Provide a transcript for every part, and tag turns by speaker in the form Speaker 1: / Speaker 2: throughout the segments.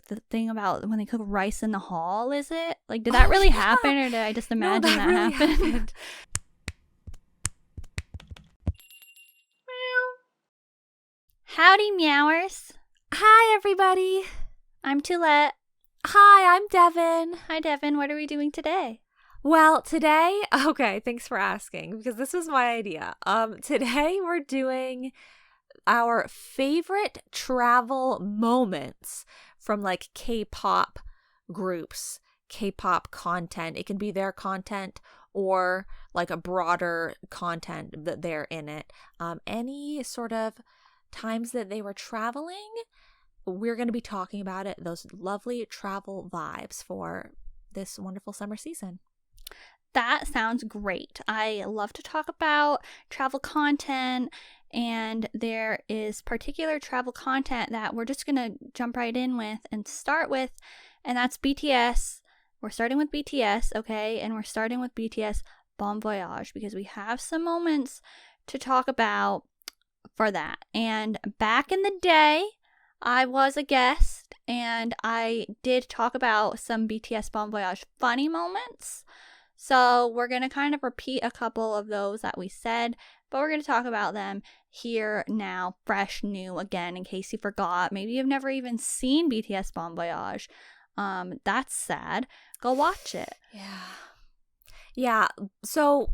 Speaker 1: the thing about when they cook rice in the hall, is it? Like, did that really happen, or did I just imagine that
Speaker 2: really
Speaker 1: happened? Howdy, Meowers.
Speaker 2: Hi, everybody.
Speaker 1: I'm Tulette.
Speaker 2: Hi, I'm Devin.
Speaker 1: Hi, Devin. What are we doing today?
Speaker 2: Well, today, okay, thanks for asking, because this was my idea. Today we're doing our favorite travel moments from like K-pop groups, K-pop content. It can be their content or like a broader content that they're in it. Any sort of times that they were traveling, we're going to be talking about it, those lovely travel vibes for this wonderful summer season.
Speaker 1: That sounds great. I love to talk about travel content, and there is particular travel content that we're just going to jump right in with and start with, and that's BTS. We're starting with BTS, okay? And we're starting with BTS Bon Voyage because we have some moments to talk about for that. And back in the day, I was a guest, and I did talk about some BTS Bon Voyage funny moments. So we're going to kind of repeat a couple of those that we said, but we're going to talk about them here now, fresh, new, again, in case you forgot. Maybe you've never even seen BTS Bon Voyage. That's sad. Go watch it.
Speaker 2: Yeah. So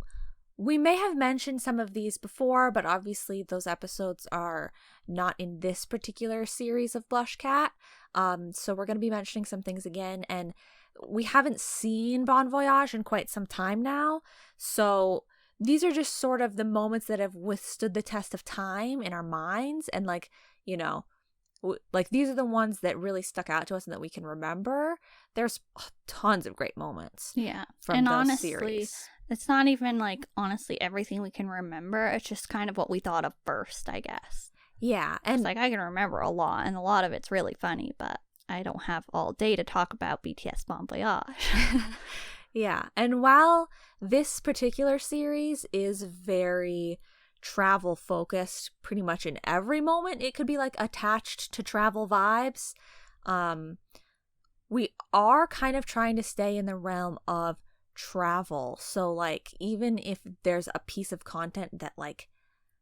Speaker 2: we may have mentioned some of these before, but obviously those episodes are not in this particular series of BlushCat. So we're going to be mentioning some things again, and we haven't seen Bon Voyage in quite some time now. So these are just sort of the moments that have withstood the test of time in our minds, and like, you know, like these are the ones that really stuck out to us and that we can remember. There's tons of great moments.
Speaker 1: Yeah.
Speaker 2: From
Speaker 1: and
Speaker 2: those
Speaker 1: honestly,
Speaker 2: series.
Speaker 1: It's not even like honestly everything we can remember. It's just kind of what we thought of first, I guess.
Speaker 2: Yeah. And
Speaker 1: it's like I can remember a lot, and a lot of it's really funny, but I don't have all day to talk about BTS Bon Voyage.
Speaker 2: Yeah. And while this particular series is very travel focused pretty much in every moment, it could be like attached to travel vibes. We are kind of trying to stay in the realm of travel. So like even if there's a piece of content that like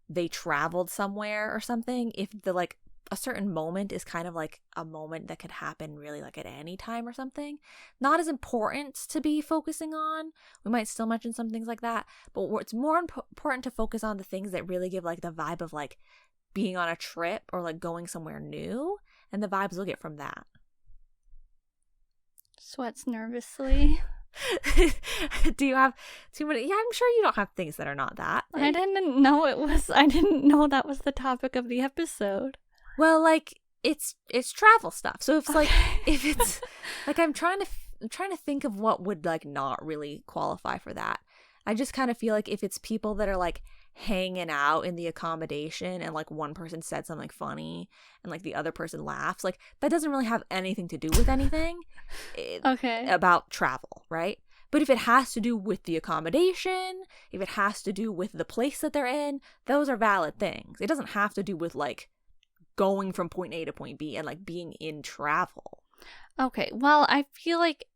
Speaker 2: they traveled somewhere or something, if the like a certain moment is kind of like a moment that could happen really like at any time or something, not as important to be focusing on. We might still mention some things like that, but it's more important to focus on the things that really give like the vibe of like being on a trip or like going somewhere new, and the vibes we'll get from that.
Speaker 1: Sweats nervously.
Speaker 2: Do you have too many? Yeah, I'm sure you don't have things that are not that.
Speaker 1: I didn't know that was the topic of the episode.
Speaker 2: Well, like it's travel stuff. So it's like if it's like I'm trying to think of what would like not really qualify for that. I just kind of feel like if it's people that are like hanging out in the accommodation and like one person said something funny and like the other person laughs, like that doesn't really have anything to do with anything about travel, right? But if it has to do with the accommodation, if it has to do with the place that they're in, those are valid things. It doesn't have to do with like going from point A to point B and like being in travel.
Speaker 1: Okay, well, I feel like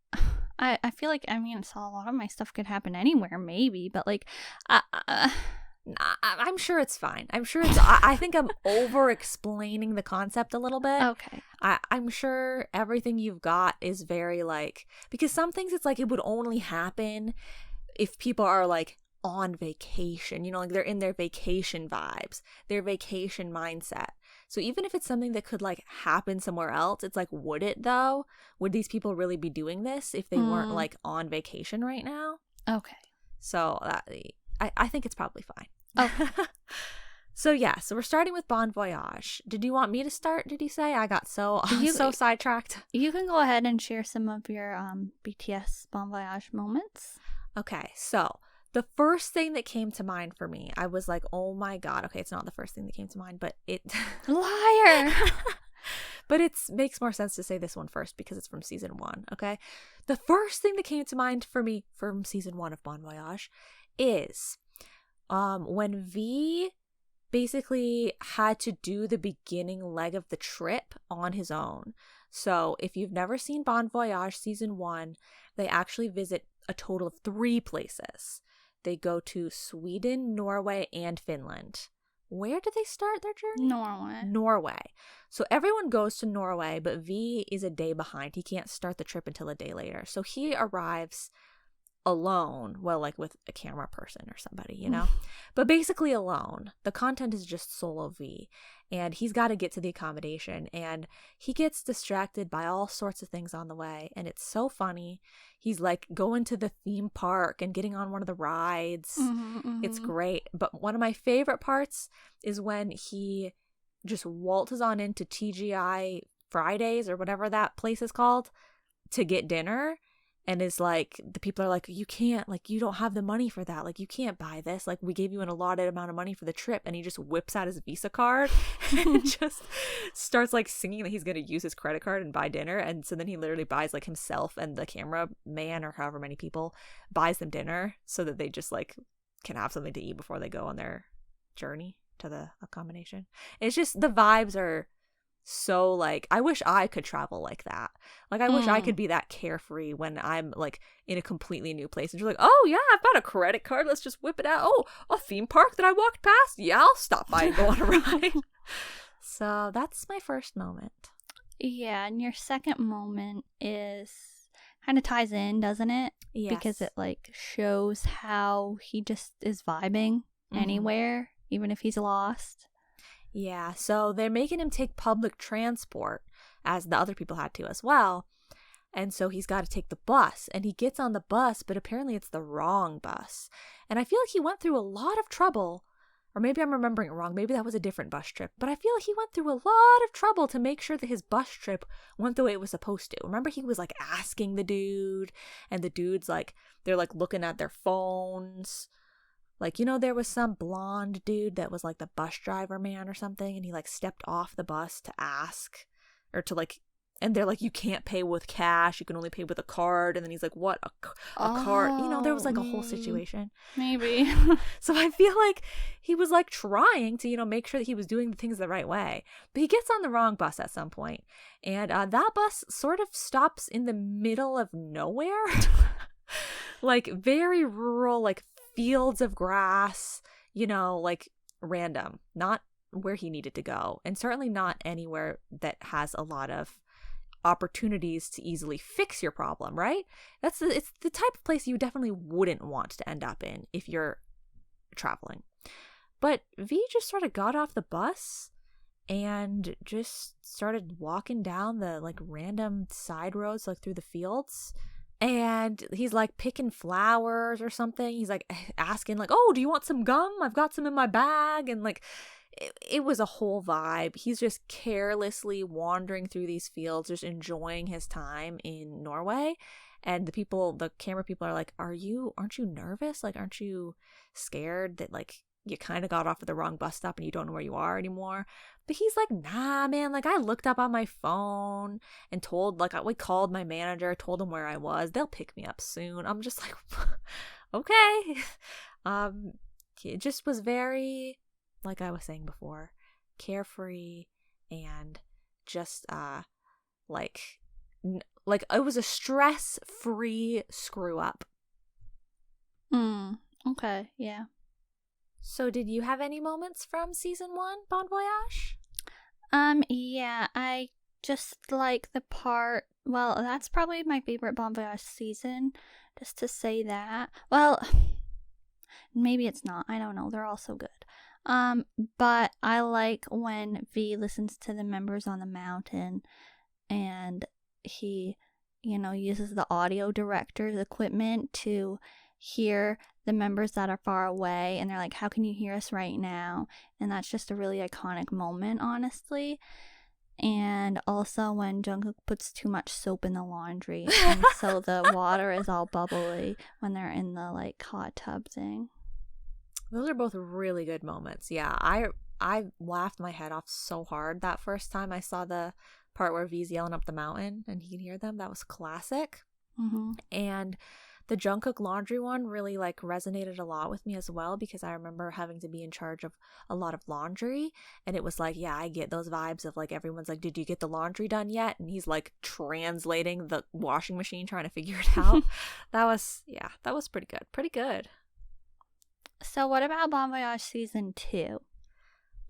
Speaker 1: I mean, so a lot of my stuff could happen anywhere, maybe, but like,
Speaker 2: I'm sure it's fine. I'm sure it's. I think I'm over explaining the concept a little bit.
Speaker 1: Okay.
Speaker 2: I'm sure everything you've got is very like, because some things it's like it would only happen if people are like on vacation, you know, like they're in their vacation vibes, their vacation mindset. So even if it's something that could like happen somewhere else, it's like, would it though? Would these people really be doing this if they weren't like on vacation right now?
Speaker 1: Okay.
Speaker 2: So I think it's probably fine.
Speaker 1: Okay.
Speaker 2: So we're starting with Bon Voyage. Did you want me to start? Did you say? I got so sidetracked.
Speaker 1: You can go ahead and share some of your BTS Bon Voyage moments.
Speaker 2: Okay, so the first thing that came to mind for me, I was like, oh my god. Okay, it's not the first thing that came to mind, but it
Speaker 1: liar.
Speaker 2: But it makes more sense to say this one first because it's from season 1. Okay, the first thing that came to mind for me from season 1 of Bon Voyage is when V basically had to do the beginning leg of the trip on his own. So if you've never seen Bon Voyage season 1, they actually visit a total of 3 places. They go to Sweden, Norway, and Finland. Where did they start their journey? Norway. So everyone goes to Norway, but V is a day behind. He can't start the trip until a day later. So he arrives alone, well, like with a camera person or somebody, you know, but basically alone. The content is just solo V, and he's got to get to the accommodation, and he gets distracted by all sorts of things on the way, and it's so funny. He's like going to the theme park and getting on one of the rides. It's great. But one of my favorite parts is when he just waltzes on into TGI Fridays or whatever that place is called to get dinner. And is like, the people are like, you can't, like, you don't have the money for that. Like, you can't buy this. Like, we gave you an allotted amount of money for the trip. And he just whips out his Visa card and just starts, like, singing that he's going to use his credit card and buy dinner. And so then he literally buys, like, himself and the camera man or however many people buys them dinner so that they just, like, can have something to eat before they go on their journey to the accommodation. It's just, the vibes are so, like, I wish I could travel like that. Like, I wish I could be that carefree when I'm, like, in a completely new place and you're like, oh yeah, I've got a credit card, let's just whip it out. Oh, a theme park that I walked past, yeah, I'll stop by and go on a ride. So that's my first moment.
Speaker 1: Yeah, and your second moment is kind of ties in, doesn't it?
Speaker 2: Yes.
Speaker 1: Because it, like, shows how he just is vibing anywhere, even if he's lost.
Speaker 2: Yeah, so they're making him take public transport, as the other people had to as well. And so he's got to take the bus, and he gets on the bus, but apparently it's the wrong bus. And I feel like he went through a lot of trouble, or maybe I'm remembering it wrong. Maybe that was a different bus trip, but I feel like he went through a lot of trouble to make sure that his bus trip went the way it was supposed to. Remember, he was like asking the dude, and the dude's like, they're like looking at their phones. Like, you know, there was some blonde dude that was like the bus driver man or something, and he like stepped off the bus to ask, or to like, and they're like, you can't pay with cash, you can only pay with a card. And then he's like, what, a card? You know, there was like a whole situation.
Speaker 1: Maybe.
Speaker 2: So I feel like he was like trying to, you know, make sure that he was doing the things the right way. But he gets on the wrong bus at some point. And that bus sort of stops in the middle of nowhere. Like very rural, like fields of grass, you know, like random, not where he needed to go, and certainly not anywhere that has a lot of opportunities to easily fix your problem, right? It's the type of place you definitely wouldn't want to end up in if you're traveling. But V just sort of got off the bus and just started walking down the like random side roads, like through the fields. And he's like picking flowers or something. He's like asking like, oh, do you want some gum? I've got some in my bag. And like, it was a whole vibe. He's just carelessly wandering through these fields, just enjoying his time in Norway. And the camera people are like, aren't you nervous? Like, aren't you scared that like you kind of got off at the wrong bus stop and you don't know where you are anymore? But he's like, nah, man, like I looked up on my phone and we called my manager, told him where I was. They'll pick me up soon. I'm just like, okay. It just was very, like I was saying before, carefree and just like it was a stress-free screw up.
Speaker 1: Okay, yeah.
Speaker 2: So did you have any moments from season 1, Bon Voyage?
Speaker 1: Yeah, I just like the part, well, that's probably my favorite Bon Voyage season, just to say that. Well, maybe it's not, I don't know, they're all so good. But I like when V listens to the members on the mountain and he, you know, uses the audio director's equipment to hear the members that are far away, and they're like, how can you hear us right now? And that's just a really iconic moment, honestly. And also when Jungkook puts too much soap in the laundry and so the water is all bubbly when they're in the like hot tub thing.
Speaker 2: Those are both really good moments. Yeah, I laughed my head off so hard that first time I saw the part where V's yelling up the mountain and he can hear them. That was classic. And The Jungkook laundry one really like resonated a lot with me as well, because I remember having to be in charge of a lot of laundry, and it was like, yeah, I get those vibes of like everyone's like, did you get the laundry done yet? And he's like translating the washing machine, trying to figure it out. That was pretty good. Pretty good.
Speaker 1: So what about Bon Voyage season 2?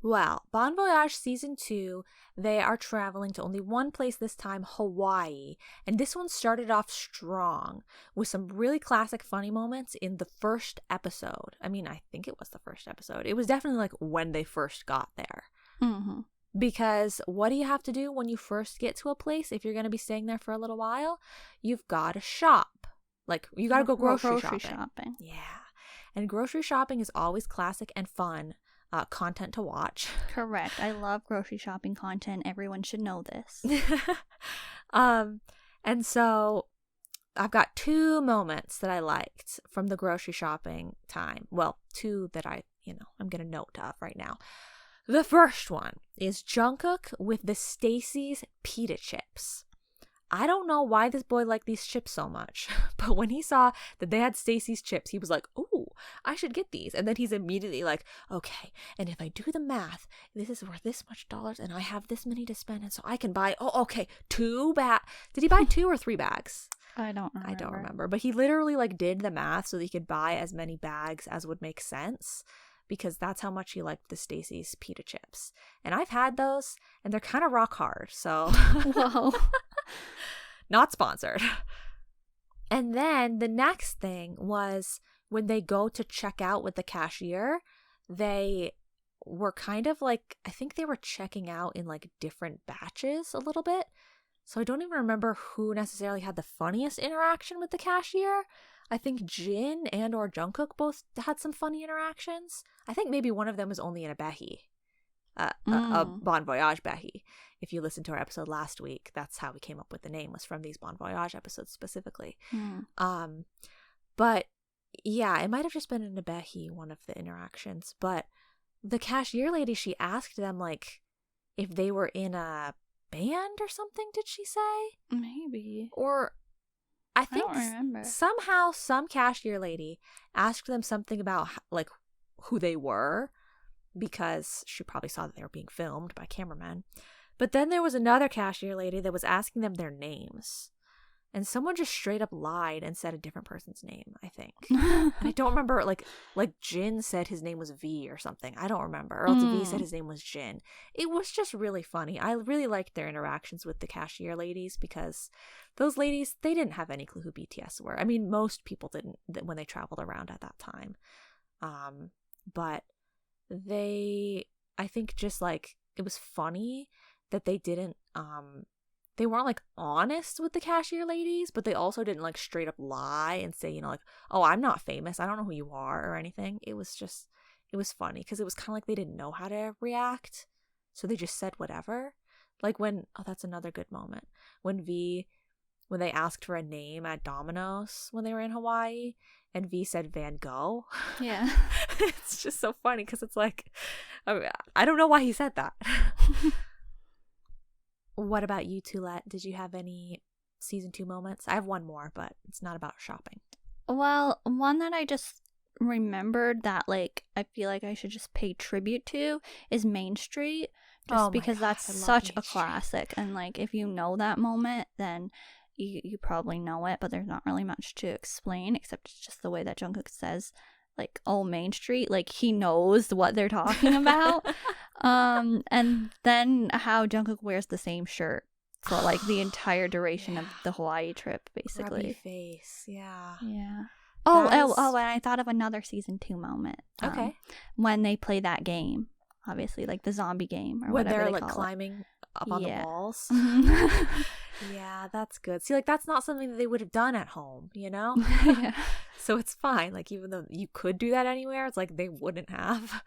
Speaker 2: Well, Bon Voyage season 2, they are traveling to only one place this time, Hawaii. And this one started off strong with some really classic funny moments in the first episode. I mean, I think it was the first episode. It was definitely like when they first got there.
Speaker 1: Mm-hmm.
Speaker 2: Because what do you have to do when you first get to a place? If you're going to be staying there for a little while, you've got to shop. Like, you got to go grocery shopping. Yeah. And grocery shopping is always classic and fun. Content to watch.
Speaker 1: Correct. I love grocery shopping content. Everyone should know this.
Speaker 2: And so I've got 2 moments that I liked from the grocery shopping time. Well, 2 that I'm going to note of right now. The first one is Jungkook with the Stacy's pita chips. I don't know why this boy liked these chips so much, but when he saw that they had Stacy's chips, he was like, "Ooh, I should get these." And then he's immediately like, "Okay, and if I do the math, this is worth this much dollars, and I have this many to spend, and so I can buy, 2 bags." Did he buy 2 or 3 bags?
Speaker 1: I don't remember.
Speaker 2: But he literally like did the math so that he could buy as many bags as would make sense, because that's how much he liked the Stacy's pita chips. And I've had those, and they're kind of rock hard, so...
Speaker 1: Whoa.
Speaker 2: Not sponsored. And then the next thing was when they go to check out with the cashier, they were kind of like, I think they were checking out in like different batches a little bit. So I don't even remember who necessarily had the funniest interaction with the cashier. I think Jin and or Jungkook both had some funny interactions. I think maybe one of them was only in a behi. A Bon Voyage behi. If you listened to our episode last week, that's how we came up with the name, was from these Bon Voyage episodes specifically. But yeah, it might have just been in a behi, one of the interactions. But the cashier lady, she asked them like if they were in a band or something, did she say?
Speaker 1: Maybe.
Speaker 2: Or I think
Speaker 1: don't remember.
Speaker 2: Somehow some cashier lady asked them something about like who they were, because she probably saw that they were being filmed by cameramen. But then there was another cashier lady that was asking them their names. And someone just straight up lied and said a different person's name, I think. And I don't remember, like Jin said his name was V or something. I don't remember. Or else V said his name was Jin. It was just really funny. I really liked their interactions with the cashier ladies, because those ladies, they didn't have any clue who BTS were. I mean, most people didn't when they traveled around at that time. But I think just like, it was funny that they didn't, they weren't like honest with the cashier ladies, but they also didn't like straight up lie and say, like, "Oh, I'm not famous, I don't know who you are," or anything. It was funny because it was kind of like they didn't know how to react, so they just said whatever. Like that's another good moment when they asked for a name at Domino's when they were in Hawaii, and V said Van Gogh.
Speaker 1: Yeah.
Speaker 2: It's just so funny because it's like, I don't know why he said that. What about you, Tulette? Did you have any season 2 moments? I have one more, but it's not about shopping.
Speaker 1: Well, one that I just remembered that like I feel like I should just pay tribute to is Main Street, just because that's such a classic. And like if you know that moment, then you probably know it, but there's not really much to explain except it's just the way that Jungkook says like, "Oh, Main Street," like he knows what they're talking about. And then how Jungkook wears the same shirt for like the entire duration of the Hawaii trip, basically.
Speaker 2: Grubby face, yeah.
Speaker 1: Oh, and I thought of another season 2 moment.
Speaker 2: Okay.
Speaker 1: When they play that game, obviously, like the zombie game or
Speaker 2: when
Speaker 1: whatever
Speaker 2: they're
Speaker 1: they
Speaker 2: like
Speaker 1: call
Speaker 2: climbing up on the walls.
Speaker 1: Mm-hmm.
Speaker 2: Yeah, that's good. See, like that's not something that they would have done at home,
Speaker 1: Yeah.
Speaker 2: So it's fine. Like even though you could do that anywhere, it's like they wouldn't have.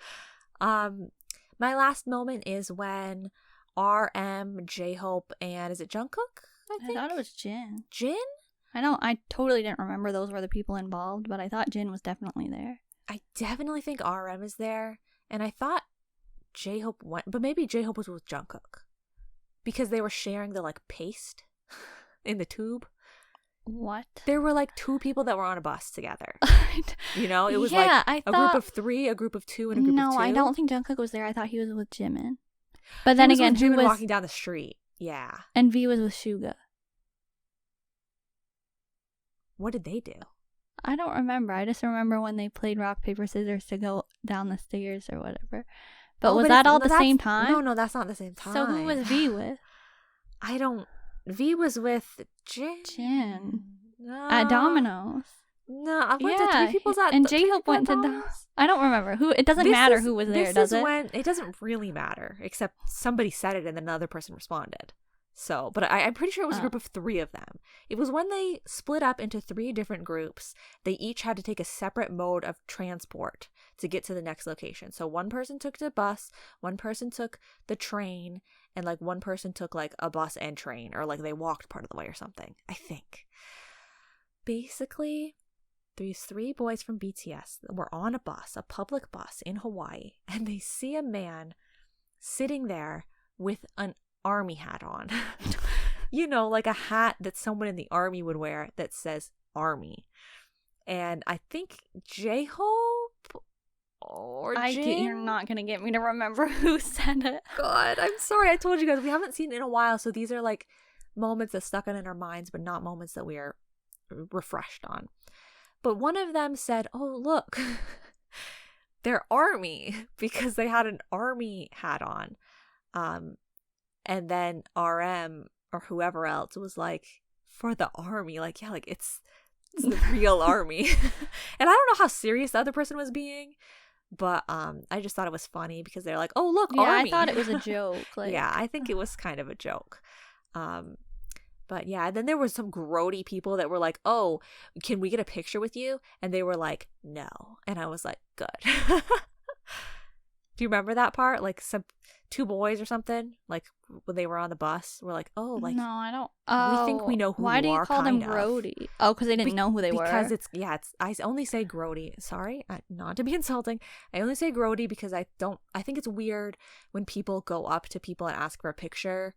Speaker 2: My last moment is when RM, J-Hope, and is it Jungkook?
Speaker 1: I thought it was Jin.
Speaker 2: Jin?
Speaker 1: I totally didn't remember those were the people involved, but I thought Jin was definitely there.
Speaker 2: I definitely think RM is there, and I thought J-Hope went, but maybe J-Hope was with Jungkook because they were sharing the like paste in the tube.
Speaker 1: What?
Speaker 2: There were like 2 people that were on a bus together. You know, it was
Speaker 1: Yeah,
Speaker 2: like
Speaker 1: I
Speaker 2: a
Speaker 1: thought-
Speaker 2: group of 3, a group of 2, and a group of 2.
Speaker 1: No, I don't think Jungkook was there. I thought he was with Jimin. But
Speaker 2: He
Speaker 1: then
Speaker 2: was
Speaker 1: again,
Speaker 2: with
Speaker 1: who
Speaker 2: Jimin
Speaker 1: was
Speaker 2: walking down the street. Yeah.
Speaker 1: and V was with Suga.
Speaker 2: What did they do?
Speaker 1: I don't remember. I just remember when they played rock paper scissors to go down the stairs or whatever. But
Speaker 2: Oh,
Speaker 1: was
Speaker 2: but
Speaker 1: that
Speaker 2: it's-
Speaker 1: all
Speaker 2: no,
Speaker 1: at the
Speaker 2: that's-
Speaker 1: same time?
Speaker 2: No, that's not the same time.
Speaker 1: So who was V with?
Speaker 2: I don't. V was with
Speaker 1: Jin.
Speaker 2: No.
Speaker 1: At Domino's.
Speaker 2: No, I went to
Speaker 1: Yeah,
Speaker 2: 3 people's at
Speaker 1: and
Speaker 2: 3
Speaker 1: J-Hope
Speaker 2: people
Speaker 1: went
Speaker 2: at
Speaker 1: to
Speaker 2: Domino's.
Speaker 1: I don't remember who. It doesn't
Speaker 2: This
Speaker 1: matter
Speaker 2: is-
Speaker 1: who was there,
Speaker 2: this
Speaker 1: does
Speaker 2: is
Speaker 1: it?
Speaker 2: when it doesn't really matter, except somebody said it and then another person responded. So, but I'm pretty sure it was a group of 3 of them. It was when they split up into 3 different groups. They each had to take a separate mode of transport to get to the next location. So one person took the bus, one person took the train, and like one person took like a bus and train, or like they walked part of the way or something, I think. Basically, these 3 boys from BTS were on a bus, a public bus in Hawaii, and they see a man sitting there with an army hat on. You know, like a hat that someone in the army would wear that says army. And I think J-Hope or Jin.
Speaker 1: You're not going to get me to remember who said it.
Speaker 2: God, I'm sorry. I told you guys we haven't seen it in a while, so these are like moments that stuck in our minds, but not moments that we are refreshed on. But one of them said, "Oh, look, they're army," because they had an army hat on. And then RM or whoever else was like, "For the army," like, yeah, like it's the real army. And I don't know how serious the other person was being, but I just thought it was funny because they're like, "Oh, look,
Speaker 1: Yeah,
Speaker 2: army."
Speaker 1: I thought it was a joke. Like,
Speaker 2: Yeah, I think it was kind of a joke. But yeah, then there was some grody people that were like, "Oh, can we get a picture with you?" And they were like, "No." And I was like, "Good." Do you remember that part? Like some 2 boys or something, like when they were on the bus, were like, "Oh, like
Speaker 1: no, I don't.
Speaker 2: we think we know who
Speaker 1: why
Speaker 2: you
Speaker 1: do you
Speaker 2: are,
Speaker 1: call them
Speaker 2: kind of."
Speaker 1: grody? Oh, because they didn't know who they were.
Speaker 2: Because it's I only say grody. Sorry, not to be insulting. I only say grody because I think it's weird when people go up to people and ask for a picture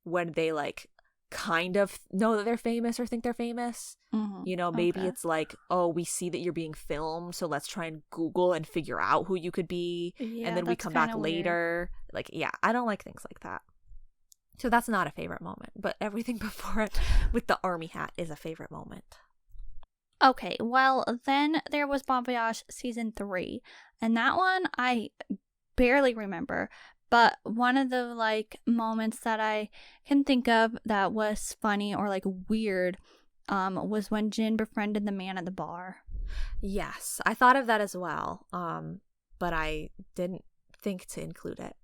Speaker 2: when they like kind of know that they're famous or think they're famous.
Speaker 1: Mhm.
Speaker 2: You know, maybe
Speaker 1: Okay.
Speaker 2: it's like, "Oh, we see that you're being filmed, so let's try and Google and figure out who you could be."
Speaker 1: Yeah,
Speaker 2: And then we
Speaker 1: that's
Speaker 2: come back
Speaker 1: kinda weird.
Speaker 2: later. Like, yeah, I don't like things like that. So that's not a favorite moment. But everything before it with the army hat is a favorite moment.
Speaker 1: Okay, well, then there was Bon Voyage season 3, and that one I barely remember, but one of the like moments that I can think of that was funny or like weird was when Jin befriended the man at the bar.
Speaker 2: Yes, I thought of that as well. But I didn't think to include it.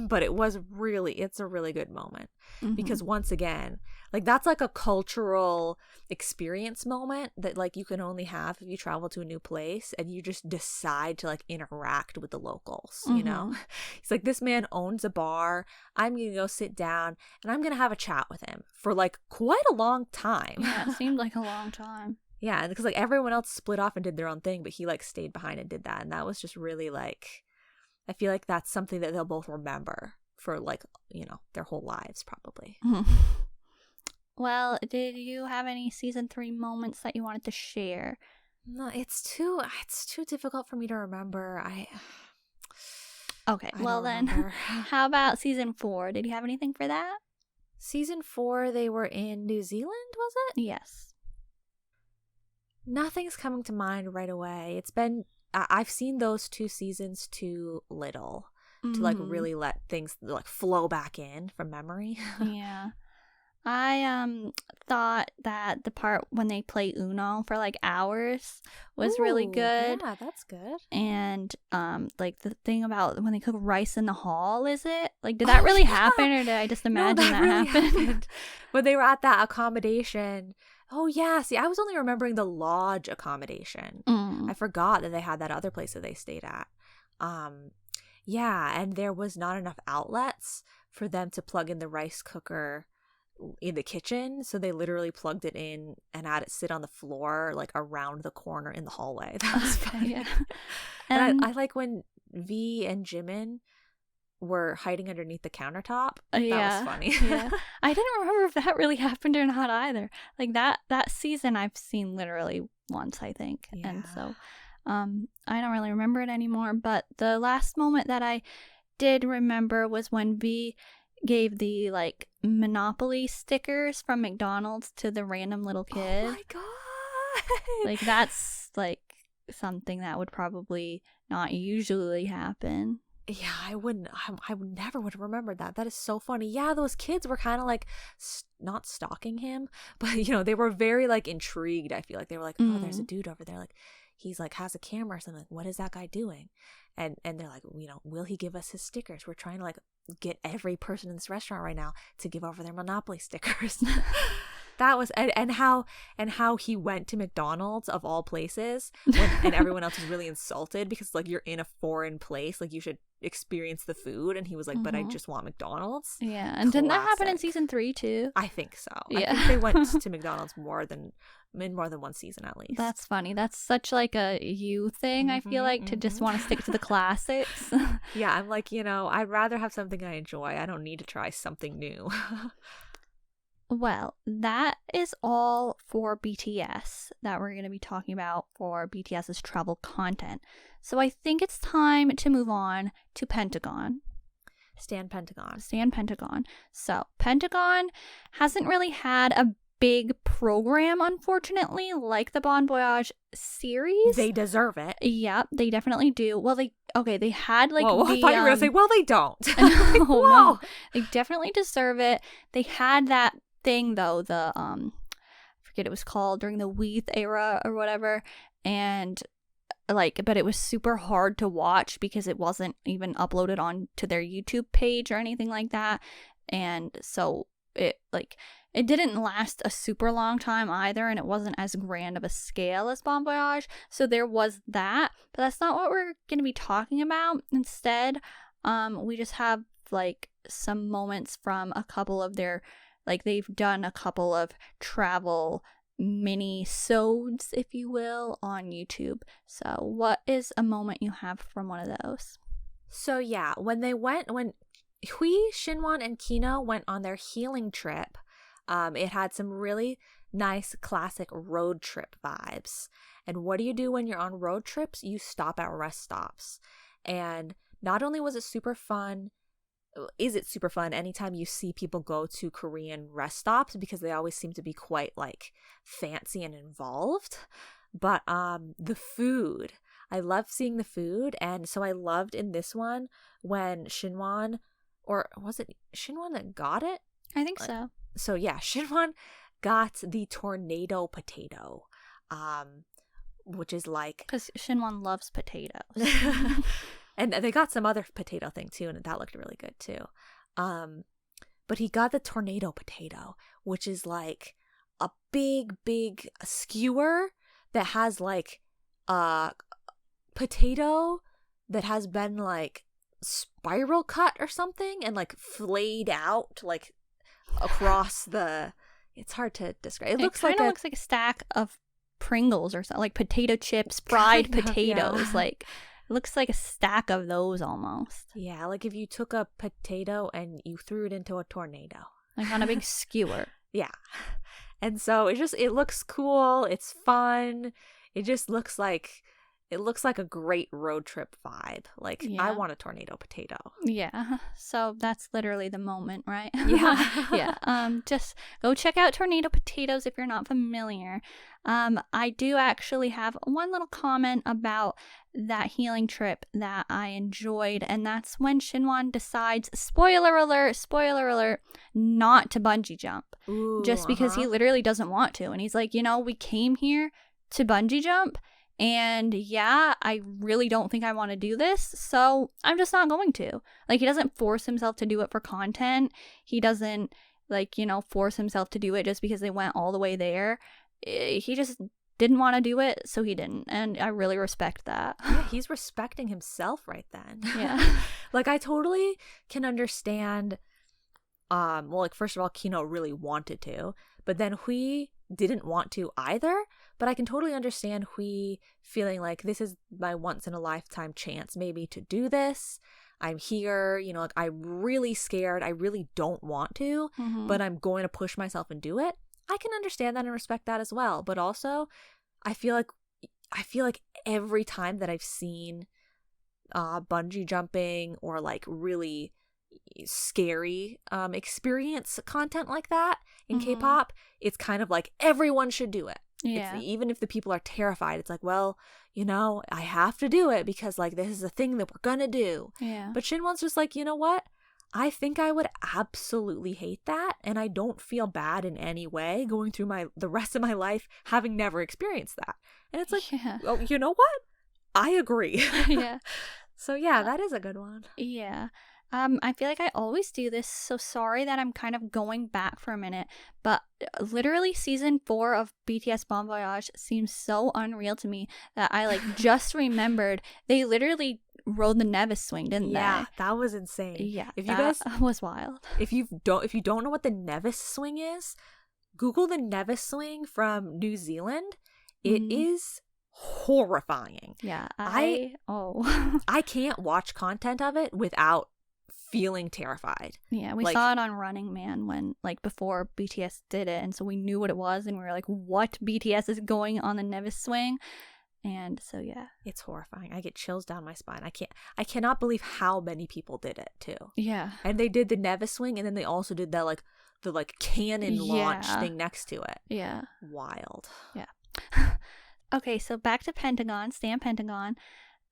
Speaker 2: But it's a really good moment. Because once again, like that's like a cultural experience moment that like you can only have if you travel to a new place and you just decide to like interact with the locals, you know? It's like, this man owns a bar. I'm gonna go sit down and I'm gonna have a chat with him for like quite a long time.
Speaker 1: Yeah, it seemed like a long time.
Speaker 2: Yeah, because like everyone else split off and did their own thing, but he like stayed behind and did that. And that was just really like, I feel like that's something that they'll both remember for like, you know, their whole lives probably.
Speaker 1: Well, did you have any season 3 moments that you wanted to share?
Speaker 2: No, it's too difficult for me to remember.
Speaker 1: Okay,
Speaker 2: I
Speaker 1: well
Speaker 2: don't
Speaker 1: then,
Speaker 2: remember.
Speaker 1: how about season 4? Did you have anything for that?
Speaker 2: Season 4, they were in New Zealand, was it?
Speaker 1: Yes.
Speaker 2: Nothing's coming to mind right away. It's been I've seen those 2 seasons too little to like really let things like flow back in from memory.
Speaker 1: Yeah. I thought that the part when they play Uno for like hours was really
Speaker 2: Ooh,
Speaker 1: good.
Speaker 2: Yeah, that's good.
Speaker 1: And like the thing about when they cook rice in the hall, is it? Like, did that really happen, or did I just imagine
Speaker 2: No,
Speaker 1: that
Speaker 2: really
Speaker 1: happened?
Speaker 2: When they were at that accommodation. Oh yeah, see, I was only remembering the lodge accommodation. I forgot that they had that other place that they stayed at. Yeah, and there was not enough outlets for them to plug in the rice cooker in the kitchen, so they literally plugged it in and had it sit on the floor like around the corner in the hallway. That was funny.
Speaker 1: Yeah.
Speaker 2: And I like when V and Jimin were hiding underneath the countertop.
Speaker 1: Yeah.
Speaker 2: That was funny.
Speaker 1: Yeah. I didn't remember if that really happened or not either. Like that season I've seen literally once, I think.
Speaker 2: Yeah.
Speaker 1: And so I don't really remember it anymore. But the last moment that I did remember was when V gave the like Monopoly stickers from McDonald's to the random little kid.
Speaker 2: Oh my god.
Speaker 1: Like that's like something that would probably not usually happen.
Speaker 2: Yeah, I would never would have remembered that. That is so funny. Yeah, those kids were kind of like not stalking him, but you know, they were very like intrigued. I feel like they were like, oh, there's a dude over there. Like he's like has a camera or something. Like, what is that guy doing? And they're like, you know, will he give us his stickers? We're trying to like get every person in this restaurant right now to give over their Monopoly stickers. That was and how he went to McDonald's of all places and everyone else was really insulted because like you're in a foreign place, like you should experience the food, and he was like, but I just want McDonald's.
Speaker 1: Yeah, and didn't that happen in season 3 too?
Speaker 2: I think so.
Speaker 1: Yeah.
Speaker 2: I think they went to McDonald's in more than one season at least.
Speaker 1: That's funny. That's such like a you thing, I feel like, to just want to stick to the classics.
Speaker 2: Yeah, I'm like, you know, I'd rather have something I enjoy. I don't need to try something new.
Speaker 1: Well, that is all for BTS that we're going to be talking about for BTS's travel content. So I think it's time to move on to Pentagon.
Speaker 2: Stan Pentagon.
Speaker 1: So Pentagon hasn't really had a big program, unfortunately, like the Bon Voyage series.
Speaker 2: They deserve it.
Speaker 1: Yeah, they definitely do. Well, they had like
Speaker 2: Whoa, I thought you were gonna say, well, they don't.
Speaker 1: Like, no, they definitely deserve it. They had that thing though, the I forget it was called during the Weath era or whatever, and like, but it was super hard to watch because it wasn't even uploaded on to their YouTube page or anything like that, and so it didn't last a super long time either, and it wasn't as grand of a scale as Bon Voyage. So there was that, but that's not what we're going to be talking about. Instead, we just have like some moments from a couple of their, like they've done a couple of travel mini-sodes, if you will, on YouTube. So what is a moment you have from one of those?
Speaker 2: So yeah, when Hui, Shinwon, and Kino went on their healing trip, it had some really nice classic road trip vibes. And what do you do when you're on road trips? You stop at rest stops. And not only was it super fun, is it super fun anytime you see people go to Korean rest stops, because they always seem to be quite like fancy and involved. But the food, I love seeing the food. And so I loved in this one when Shinwon, or was it Shinwon that got it?
Speaker 1: I think so.
Speaker 2: So yeah, Shinwon got the tornado potato, which is like,
Speaker 1: because Shinwon loves potatoes.
Speaker 2: and they got some other potato thing too, and that looked really good too. But he got the tornado potato, which is like a big skewer that has like a potato that has been like spiral cut or something and like flayed out like across the, it's hard to describe. It
Speaker 1: kind of looks like a stack of Pringles or something, like potato chips, fried potatoes. Yeah. Like it looks like a stack of those almost.
Speaker 2: Yeah, like if you took a potato and you threw it into a tornado,
Speaker 1: like on a big skewer.
Speaker 2: Yeah. And so it looks cool, it's fun, it just looks like, it looks like a great road trip vibe. Like, yeah. I want a tornado potato.
Speaker 1: Yeah. So that's literally the moment, right?
Speaker 2: Yeah.
Speaker 1: Yeah. Just go check out tornado potatoes if you're not familiar. I do actually have one little comment about that healing trip that I enjoyed, and that's when Shinwon decides, spoiler alert, not to bungee jump.
Speaker 2: Ooh,
Speaker 1: just because he literally doesn't want to. And he's like, we came here to bungee jump. And yeah, I really don't think I want to do this, so I'm just not going to. Like, he doesn't force himself to do it for content. He doesn't, force himself to do it just because they went all the way there. He just didn't want to do it, so he didn't. And I really respect that.
Speaker 2: Yeah, he's respecting himself right then.
Speaker 1: Yeah.
Speaker 2: Like, I totally can understand, first of all, Kino really wanted to, but then Hui didn't want to either. But I can totally understand Hui feeling like this is my once in a lifetime chance maybe to do this. I'm here, you know, like I'm really scared. I really don't want to, but I'm going to push myself and do it. I can understand that and respect that as well. But also, I feel like every time that I've seen bungee jumping or like really scary experience content like that in K-pop, it's kind of like everyone should do it.
Speaker 1: Yeah.
Speaker 2: Even if the people are terrified, it's like, well, you know, I have to do it because like this is a thing that we're gonna do.
Speaker 1: Yeah.
Speaker 2: But Shinwon's just like, you know what? I think I would absolutely hate that, and I don't feel bad in any way going through the rest of my life having never experienced that. And it's like, oh, you know what? I agree.
Speaker 1: Yeah.
Speaker 2: So yeah, that is a good one.
Speaker 1: Yeah. I feel like I always do this, so sorry that I'm kind of going back for a minute, but literally season 4 of BTS Bon Voyage seems so unreal to me that I like just remembered they literally rode the Nevis swing, didn't they?
Speaker 2: Yeah, that was insane.
Speaker 1: Yeah,
Speaker 2: if you guys
Speaker 1: was wild.
Speaker 2: If you don't know what the Nevis swing is, Google the Nevis swing from New Zealand. It is horrifying.
Speaker 1: Yeah,
Speaker 2: I can't watch content of it without feeling terrified.
Speaker 1: Yeah, we saw it on Running Man when like before BTS did it, and so we knew what it was, and we were like, what BTS is going on the Nevis swing? And so yeah,
Speaker 2: it's horrifying. I get chills down my spine. I cannot believe how many people did it too.
Speaker 1: Yeah,
Speaker 2: and they did the Nevis swing, and then they also did that like the cannon launch thing next to it.
Speaker 1: Yeah,
Speaker 2: wild.
Speaker 1: Yeah. Okay, so back to Pentagon. Stay Pentagon.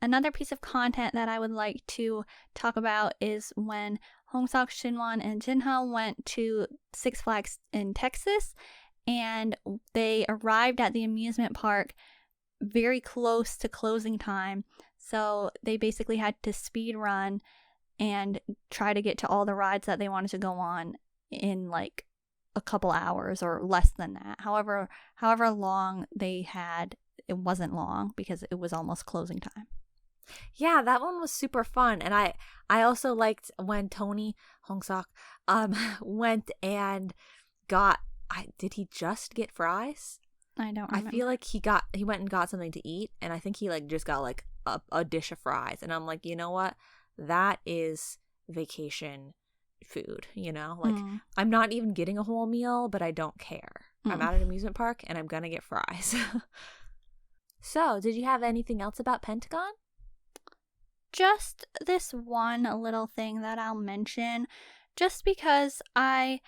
Speaker 1: Another piece of content that I would like to talk about is when Hongsuk, Shinwon, and Jinho went to Six Flags in Texas, and they arrived at the amusement park very close to closing time. So they basically had to speed run and try to get to all the rides that they wanted to go on in like a couple hours or less than that. However long they had, it wasn't long because it was almost closing time.
Speaker 2: Yeah, that one was super fun. And I also liked when Tony Hongsuk went and got did he just get fries?
Speaker 1: I don't remember.
Speaker 2: I feel like he went and got something to eat, and I think he like just got like a dish of fries, and I'm like, you know what? That is vacation food, you know? Like I'm not even getting a whole meal, but I don't care. I'm at an amusement park and I'm gonna get fries. So, did you have anything else about Pentagon?
Speaker 1: Just this one little thing that I'll mention, just because I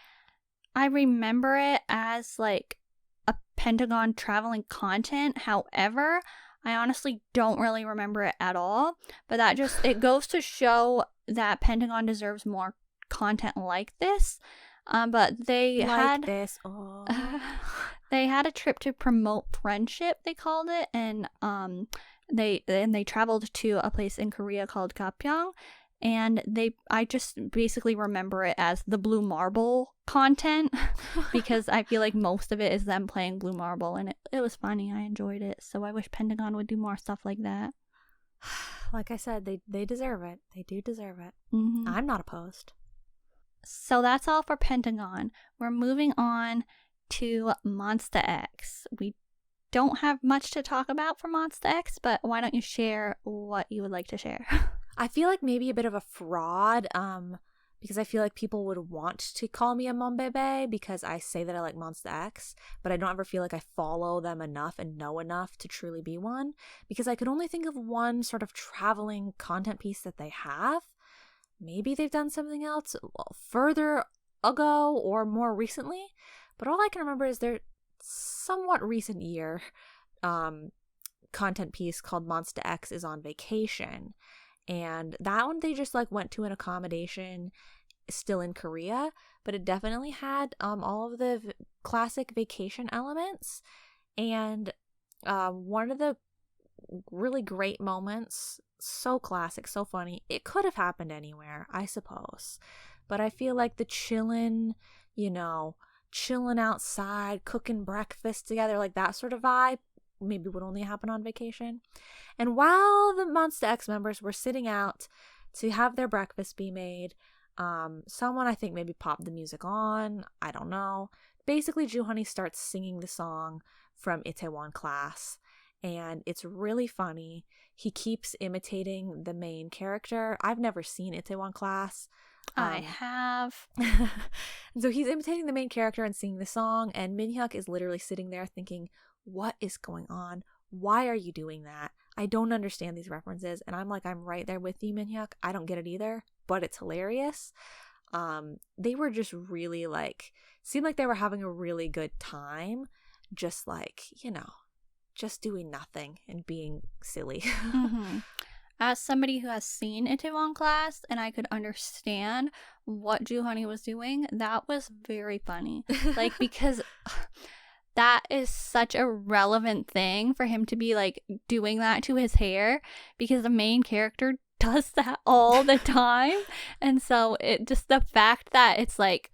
Speaker 1: remember it as like a Pentagon traveling content. However, I honestly don't really remember it at all. But that just, it goes to show that Pentagon deserves more content like this. But they had
Speaker 2: this. Oh.
Speaker 1: They had a trip to promote friendship, they called it, and they traveled to a place in Korea called Gapyeong, and I just basically remember it as the Blue Marble content because I feel like most of it is them playing Blue Marble, and it was funny. I enjoyed it, so I wish Pentagon would do more stuff like that.
Speaker 2: Like I said, they deserve it. They do deserve it. I'm not opposed.
Speaker 1: So that's all for Pentagon. We're moving on to Monsta X. We don't have much to talk about for Monsta X, but why don't you share what you would like to share?
Speaker 2: I feel like maybe a bit of a fraud, because I feel like people would want to call me a Monbebe because I say that I like Monsta X, but I don't ever feel like I follow them enough and know enough to truly be one, because I could only think of one sort of traveling content piece that they have. Maybe they've done something else further ago or more recently, but all I can remember is their somewhat recent year content piece called Monsta X Is On Vacation. And that one they just like went to an accommodation still in Korea, but it definitely had all of the classic vacation elements. And one of the really great moments, so classic, so funny, it could have happened anywhere, I suppose, but I feel like the chilling outside, cooking breakfast together, like that sort of vibe maybe would only happen on vacation. And while the Monsta X members were sitting out to have their breakfast be made, someone I think maybe popped the music on, I don't know. Basically, Joohoney starts singing the song from Pt.1 class, and it's really funny. He keeps imitating the main character. I've never seen Itaewon Class.
Speaker 1: I have.
Speaker 2: And so he's imitating the main character and singing the song, and Minhyuk is literally sitting there thinking, what is going on? Why are you doing that? I don't understand these references. And I'm like, I'm right there with you, Minhyuk. I don't get it either, but it's hilarious. They were just really like, seemed like they were having a really good time, just like, you know, just doing nothing and being silly.
Speaker 1: Mm-hmm. As somebody who has seen Itaewon Class and I could understand what Honey was doing, that was very funny. Like, because that is such a relevant thing for him to be like doing that to his hair, because the main character does that all the time. And so it just, the fact that it's like,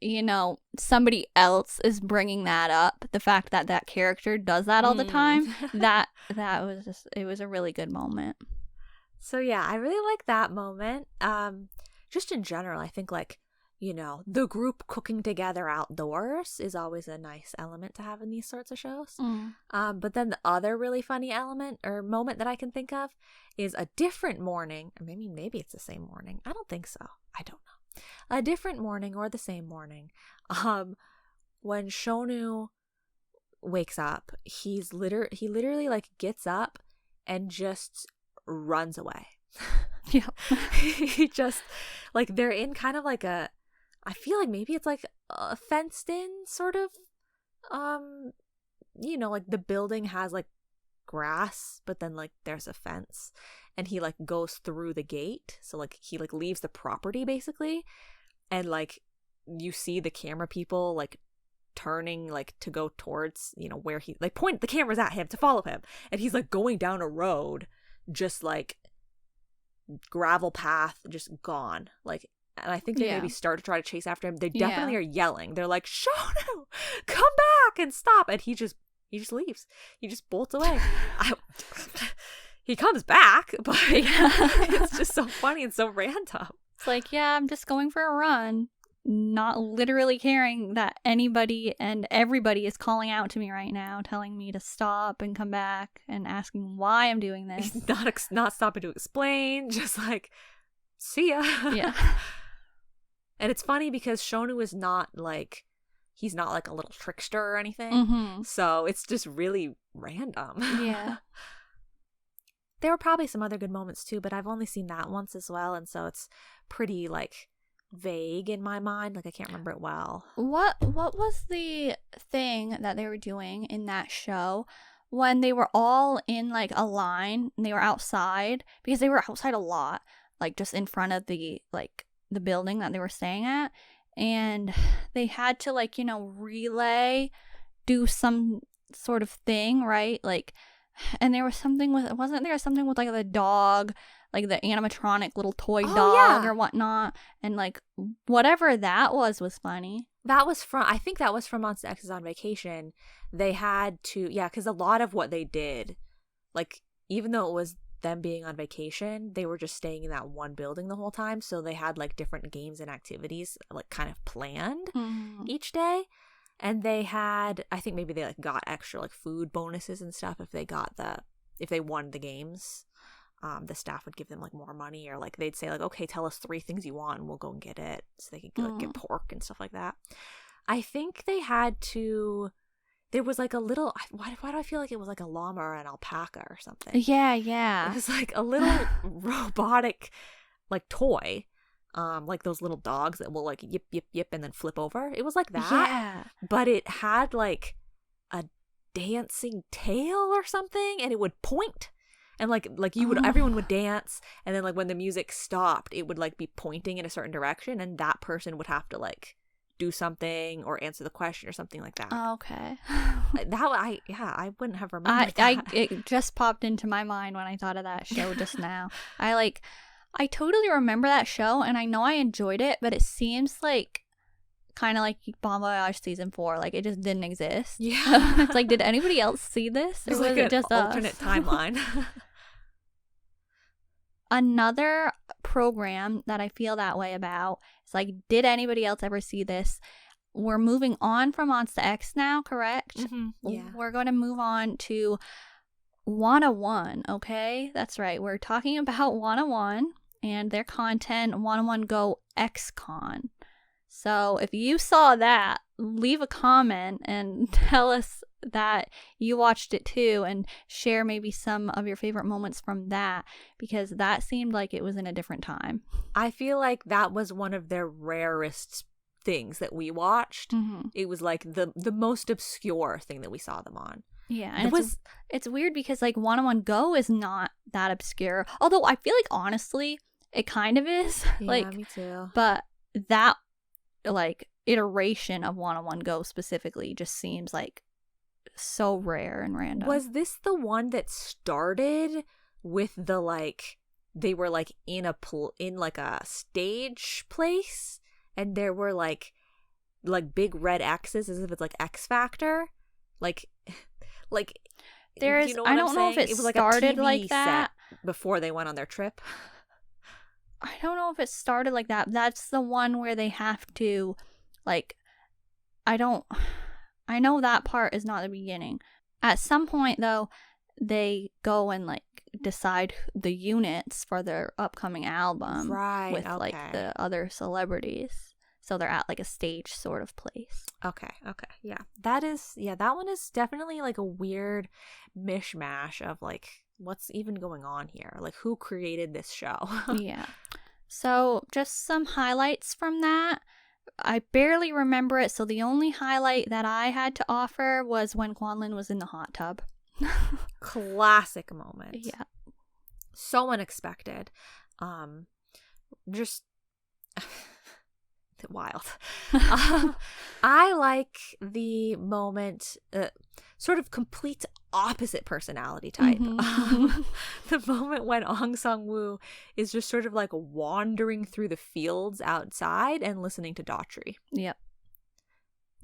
Speaker 1: you know, somebody else is bringing that up, the fact that that character does that all the time, that was just, it was a really good moment.
Speaker 2: So yeah, I really like that moment. Just in general, I think like, you know, the group cooking together outdoors is always a nice element to have in these sorts of shows. But then the other really funny element or moment that I can think of is a different morning, or maybe it's the same morning. I don't think so. I don't know. A different morning or the same morning. When Shonu wakes up, he literally like gets up and just runs away.
Speaker 1: Yeah.
Speaker 2: He just, like, they're in kind of like a, I feel like maybe it's like a fenced in sort of, you know, like the building has like grass, but then like there's a fence, and he like goes through the gate, so like he like leaves the property basically, and like you see the camera people like turning like to go towards, you know, where he like point the cameras at him to follow him, and he's like going down a road, just like gravel path, just gone. Like, and I think they maybe start to try to chase after him. They definitely are yelling. They're like, Shonu, come back and stop. And he just leaves. He just bolts away. He comes back, but it's just so funny and so random.
Speaker 1: It's like, yeah, I'm just going for a run, not literally caring that anybody and everybody is calling out to me right now, telling me to stop and come back and asking why I'm doing this.
Speaker 2: He's not stopping to explain, just like, see ya.
Speaker 1: Yeah.
Speaker 2: And it's funny because Shonu is not like, he's not like a little trickster or anything.
Speaker 1: Mm-hmm.
Speaker 2: So it's just really random.
Speaker 1: Yeah.
Speaker 2: There were probably some other good moments too, but I've only seen that once as well. And so it's pretty like vague in my mind. Like I can't remember it well.
Speaker 1: What was the thing that they were doing in that show when they were all in like a line and they were outside? Because they were outside a lot, like just in front of the building that they were staying at, and they had to like, you know, do some sort of thing, right? Like, and there was something with, wasn't there something with like the dog, like the animatronic little toy dog or whatnot, and like whatever that was funny.
Speaker 2: That was from, I think that was from Monsta X On Vacation. They had to, because a lot of what they did, like even though it was them being on vacation, they were just staying in that one building the whole time, so they had like different games and activities like kind of planned each day. And they had, I think maybe they like got extra like food bonuses and stuff if they won the games. The staff would give them like more money, or like they'd say like, okay, tell us 3 things you want and we'll go and get it, so they could like get pork and stuff like that. I think they had to, there was like a little, why do I feel like it was like a llama or an alpaca or something?
Speaker 1: Yeah.
Speaker 2: It was like a little robotic like toy, like those little dogs that will like yip yip yip and then flip over. It was like that.
Speaker 1: Yeah.
Speaker 2: But it had like a dancing tail or something, and it would point. And like you would, everyone would dance, and then like when the music stopped, it would like be pointing in a certain direction, and that person would have to like do something or answer the question or something like that.
Speaker 1: Okay.
Speaker 2: I wouldn't have remembered that.
Speaker 1: It just popped into my mind when I thought of that show just now. I totally remember that show, and I know I enjoyed it, but it seems like kind of like Bon Voyage season 4, like it just didn't exist.
Speaker 2: Yeah.
Speaker 1: It's like, did anybody else see this?
Speaker 2: It's
Speaker 1: or was
Speaker 2: like
Speaker 1: it
Speaker 2: an
Speaker 1: just
Speaker 2: alternate timeline.
Speaker 1: Another program that I feel that way about is like, did anybody else ever see this? We're moving on from Monsta X now, correct?
Speaker 2: Mm-hmm. Yeah.
Speaker 1: We're going to move on to 101, okay? That's right. We're talking about 101 and their content, 101 Go XCon. So if you saw that, leave a comment and tell us that you watched it too, and share maybe some of your favorite moments from that, because that seemed like it was in a different time.
Speaker 2: I feel like that was one of their rarest things that we watched.
Speaker 1: Mm-hmm.
Speaker 2: It was like the most obscure thing that we saw them on.
Speaker 1: Yeah, and it's weird because like 101 Go is not that obscure. Although I feel like honestly, it kind of is.
Speaker 2: Yeah,
Speaker 1: like
Speaker 2: me too.
Speaker 1: But that like iteration of 101 Go specifically just seems like so rare and random.
Speaker 2: Was this the one that started with the like they were like in like a stage place and there were like big red X's as if it's like X Factor? Like
Speaker 1: there's
Speaker 2: you know what
Speaker 1: I don't
Speaker 2: I'm
Speaker 1: know if
Speaker 2: saying?
Speaker 1: it
Speaker 2: was like
Speaker 1: started
Speaker 2: a TV
Speaker 1: like that
Speaker 2: set before they went on their trip.
Speaker 1: I don't know if it started like that. That's the one where they have to like I know that part is not the beginning. At some point though, they go and like decide the units for their upcoming album,
Speaker 2: right,
Speaker 1: with
Speaker 2: okay.
Speaker 1: like the other celebrities. So they're at like a stage sort of place.
Speaker 2: Okay. Yeah. That one is definitely like a weird mishmash of like what's even going on here? Like who created this show?
Speaker 1: Yeah. So just some highlights from that. I barely remember it, so the only highlight that I had to offer was when Kwanlin was in the hot tub.
Speaker 2: Classic moment.
Speaker 1: Yeah.
Speaker 2: So unexpected. Just wild. I like the moment, sort of complete opposite personality type.
Speaker 1: Mm-hmm.
Speaker 2: The moment when Ong Sung-woo is just sort of like wandering through the fields outside and listening to Daughtry.
Speaker 1: Yep.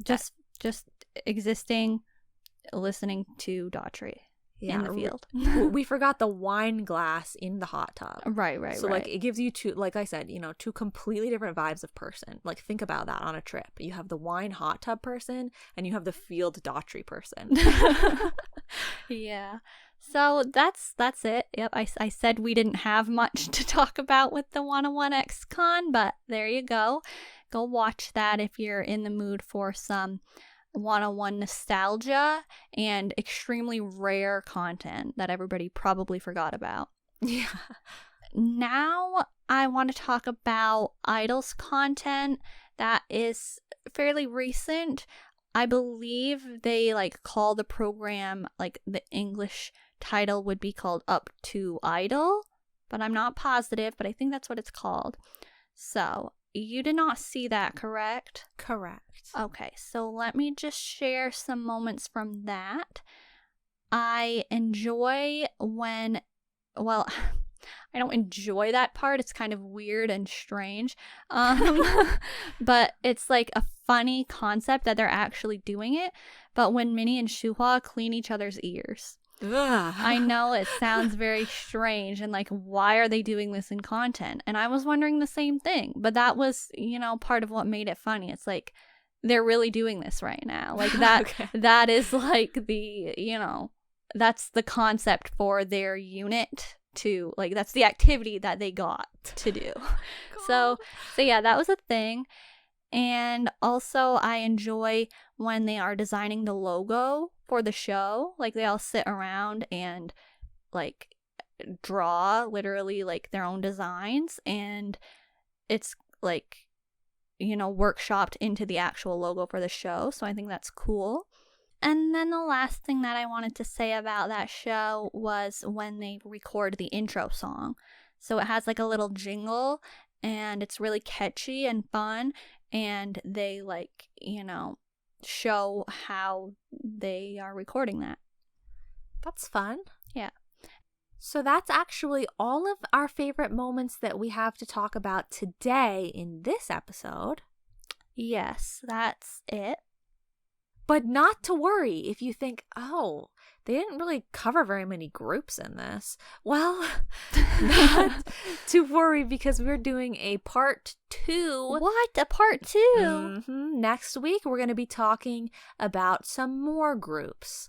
Speaker 1: Just existing, listening to Daughtry in the field.
Speaker 2: We forgot the wine glass in the hot tub.
Speaker 1: Right.
Speaker 2: So like it gives you two, like I said, two completely different vibes of person. Like think about that on a trip. You have the wine hot tub person and you have the field Daughtry person.
Speaker 1: Yeah. So that's it. Yep. I said we didn't have much to talk about with the 101 XCon, but there you go. Go watch that if you're in the mood for some 101 nostalgia and extremely rare content that everybody probably forgot about.
Speaker 2: Yeah.
Speaker 1: Now I want to talk about I-DLE's content that is fairly recent. I believe they like call the program, like the English title would be called Up to I-DLE, but I'm not positive, but I think that's what it's called. So you did not see that, correct?
Speaker 2: Correct.
Speaker 1: Okay, so let me just share some moments from that. I enjoy when, well, I don't enjoy that part. It's kind of weird and strange. But it's like a funny concept that they're actually doing it. But when Minnie and Shuhwa clean each other's ears.
Speaker 2: Ugh.
Speaker 1: I know it sounds very strange and like, why are they doing this in content? And I was wondering the same thing, but that was, part of what made it funny. It's like, they're really doing this right now. Like that,
Speaker 2: Okay.
Speaker 1: That is like the, that's the concept for their unit to, like, that's the activity that they got to do. So yeah, that was a thing. And also I enjoy when they are designing the logo for the show. Like they all sit around and like draw literally like their own designs, and it's like, workshopped into the actual logo for the show. So I think that's cool. And then the last thing that I wanted to say about that show was when they record the intro song. So it has like a little jingle and it's really catchy and fun, and they like, show how they are recording that.
Speaker 2: That's fun.
Speaker 1: Yeah.
Speaker 2: So that's actually all of our favorite moments that we have to talk about today in this episode.
Speaker 1: Yes, that's it.
Speaker 2: But not to worry if you think, oh, they didn't really cover very many groups in this. Well, not to worry, because we're doing a part 2.
Speaker 1: What? A part 2?
Speaker 2: Mm-hmm. Next week, we're going to be talking about some more groups.